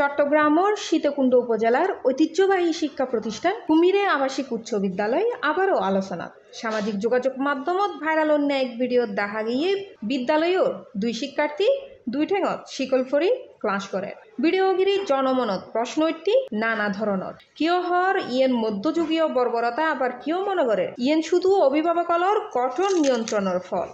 চট্টগ্রামের সীতাকুণ্ড উপজেলার ঐতিহ্যবাহী শিক্ষা প্রতিষ্ঠান কুমিরে আবাসিক উচ্চ বিদ্যালয় আবারও আলোচনা। সামাজিক যোগাযোগ মাধ্যমত ভাইরাল অন্য এক ভিডিও দেখা গিয়ে বিদ্যালয়ের দুই শিক্ষার্থী দুই ঠেঙত শিকল ফরি ক্লাস করে। ভিডিওগিরি জনমনত প্রশ্ন একটি নানা ধরনের কিয় হর ইয়েন মধ্যযুগীয় বর্বরতা আবার কিয় মনে করে ইয়েন শুধু অভিভাবকলর কঠোর নিয়ন্ত্রণের ফল।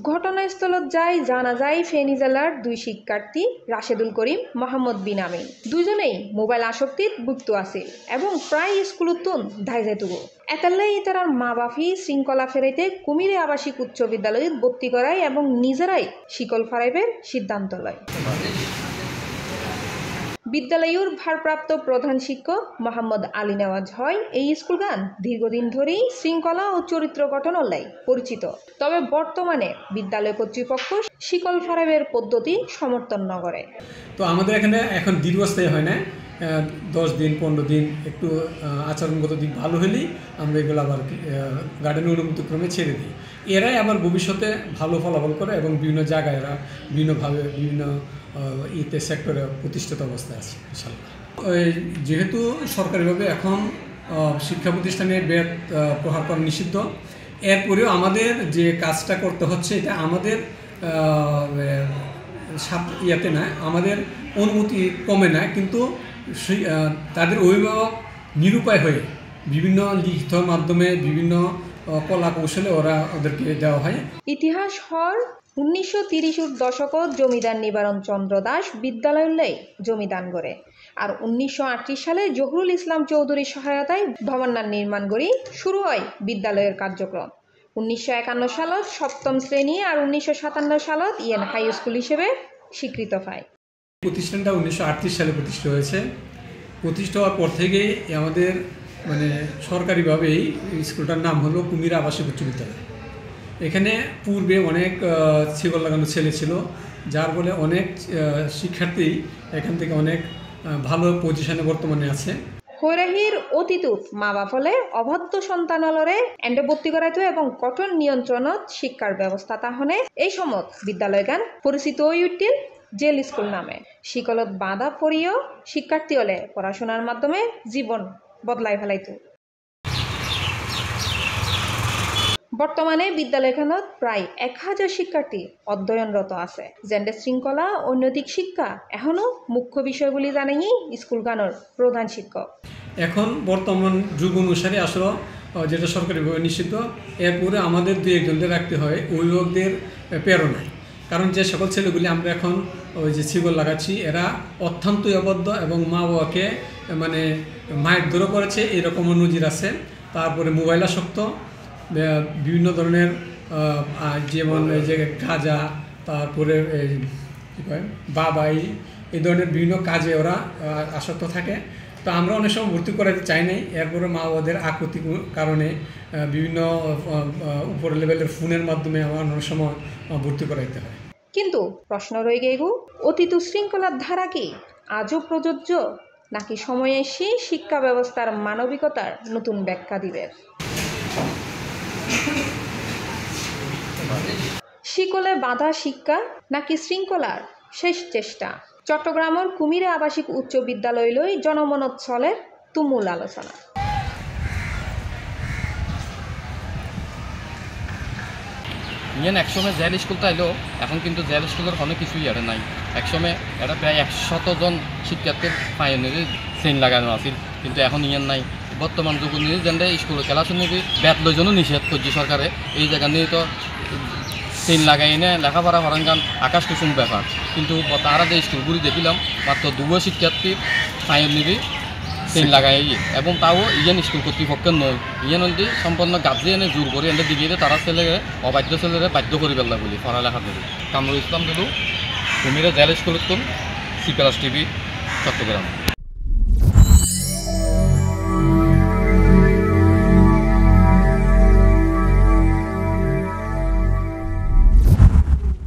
ঘটনাস্থলত যাই জানা যায় ফেনী জেলার দুই শিক্ষার্থী রাশেদুল করিম মোহাম্মদ বিন আমিন দুজনেই মোবাইল আসক্তিত ভুক্ত আছে এবং প্রায় স্কুলতুন ধাই যাইতুগো। এতাল্লাই তার মা বাপি শৃঙ্খলা ফেরাইতে কুমিরে আবাসিক উচ্চ বিদ্যালয়ে ভর্তি করায় এবং নিজেরাই শিকল ফারাইবের সিদ্ধান্ত লয়। বিদ্যালয়ের ভারপ্রাপ্ত প্রধান শিক্ষক মোহাম্মদ আলী নেওয়াজ হয় এই স্কুলগান দীর্ঘদিন ধরেই শৃঙ্খলা ও চরিত্র গঠনের লাই পরিচিত, তবে বর্তমানে বিদ্যালয় কর্তৃপক্ষ শিকল ফারাইবের পদ্ধতি সমর্থন ন করে। তো আমাদের এখানে এখন দীর্ঘস্থায়ী হয় না, 10 দিন 15 দিন একটু আচরণগত দিক ভালো হলেই আমরা এগুলো আবার গার্ডেনের অনুমতিক্রমে ছেড়ে দিই। এরাই আবার ভবিষ্যতে ভালো ফলাফল করে এবং বিভিন্ন জায়গায় এরা বিভিন্নভাবে বিভিন্ন সেক্টরে প্রতিষ্ঠিত অবস্থায় আছে ইনশাআল্লাহ। যেহেতু সরকারিভাবে এখন শিক্ষা প্রতিষ্ঠানে বেত প্রহার করা নিষিদ্ধ, এরপরেও আমাদের যে কাজটা করতে হচ্ছে এটা আমাদের ইয়াতে না, আমাদের অনুমতি কমে না, কিন্তু তাদের অভিভাবক নিরুপায় হয়ে বিভিন্ন লিখিত মাধ্যমে বিভিন্ন কলা কৌশলে ওদেরকে দেওয়া হয়। ইতিহাস হর 1930-এর দশকত জমিদার নিবারণ চন্দ্র দাস বিদ্যালয় জমিদান করে, আর 1938 সালে জহুরুল ইসলাম চৌধুরীর সহায়তায় ভবনার নির্মাণ করি শুরু হয় বিদ্যালয়ের কার্যক্রম। 1951 সালত 7ম শ্রেণী আর 1957 সালত ইয়েন হাই স্কুল হিসেবে স্বীকৃত পায়। প্রতিষ্ঠানটা 1938 সালে প্রতিষ্ঠা হয়েছে। প্রতিষ্ঠা হওয়ার পর থেকেই আমাদের সরকারিভাবেই স্কুলটার নাম হলো কুমির আবাসিক উচ্চ বিদ্যালয়। এখানে পূর্বে অনেক শিকল লাগানো ছেলে ছিল, যার ফলে অনেক শিক্ষার্থী এখান থেকে অনেক ভালো পজিশনে বর্তমানে আছে। হৈরাহির অতীতত মা বাপলে অবাধ্য সন্তানলরে এন্ডে ভর্তি করাইতো এবং কঠোর নিয়ন্ত্রণত শিক্ষার ব্যবস্থা তাহনে এই সমত বিদ্যালয়গান পরিচিত হয়ে উঠিল জেল স্কুল নামে। শিকলত বাধা পড়িও শিক্ষার্থী হলে পড়াশোনার মাধ্যমে জীবন বদলাই ফেলাইতো। বর্তমানে বিদ্যালয়খানত প্রায় 1000 শিক্ষার্থী অধ্যয়নরত আছে। জেন্ডার শৃঙ্খলা ও নৈতিক শিক্ষা এখনো মুখ্য বিষয়গুলি জানেনি স্কুলগানোর প্রধান শিক্ষক। এখন বর্তমান যুগ অনুসারে আসলে যেটা সরকারিভাবে নিষিদ্ধ, এরপরে আমাদের 2-1জনদের রাখতে হয় অভিভাবকদের প্রেরণায়। কারণ যে সকল ছেলেগুলি আমরা এখন ওই যে শিকল লাগাচ্ছি এরা অত্যন্তই অবদ্ধ এবং মা বাবাকে মায়ের দূর করেছে এরকম নজির আছে। তারপরে মোবাইল আসক্ত, বিভিন্ন ধরনের যেমন এই যে গাঁজা, তারপরে বাবাই, এই ধরনের বিভিন্ন কাজে ওরা আসক্ত থাকে। তো আমরা অনেক সময় ভর্তি করাতে চাই নাই, এরপরে মা বাবাদের আকুতির কারণে বিভিন্ন উপর লেভেলের ফোনের মাধ্যমে আমার অনেক সময় ভর্তি করাইতে হয়। কিন্তু প্রশ্ন রয়ে গেগু, অতীত শৃঙ্খলার ধারা কি আজও প্রযোজ্য, নাকি সময়ে এসে শিক্ষা ব্যবস্থার মানবিকতার নতুন ব্যাখ্যা দিবে? শিকলে বাধা শিক্ষা নাকি শৃঙ্খলার শেষ চেষ্টা? চট্টগ্রামের কুমিরে আবাসিক উচ্চ বিদ্যালয় লই জনমনত চলে তুমুল আলোচনা। ইয়েন একসময় জেল স্কুল তাইলো, এখন কিন্তু জেল স্কুলের কোনো কিছুই এটা নাই। একসময় এটা প্রায় 100 জন শিক্ষার্থীর পায়ের চেইন লাগানো আছিল, কিন্তু এখন ইয়েন নাই। বর্তমান যুগ নিয়ে যেন স্কুলের ক্লাস নিবি ব্যাট লইজনও নিষেধ করছে সরকারে। এই জায়গা নিয়ে তো চেইন লাগাই এনে লেখাপড়া হরাঙ্গান আকাশ কুসুম ব্যাপার, কিন্তু তারা যে স্কুলগুলি দেখিলাম মাত্র 2 শিক্ষার্থী পায়ের নিবি চেইন লাগাই, এবং তাও ইয়েন স্কুল কর্তৃপক্ষের নয়। ইয়েন যদি সম্পূর্ণ গার্জিয়ান এনে জোর করে এনে দিকে তারা ছেলেরে অবাধ্য ছেলেরে বাধ্য করি পেলা বলি পড়ালেখা করি। কামরুল ইসলাম দুদু, কুমিরে জেল স্কুল, CPLS TV, চট্টগ্রাম।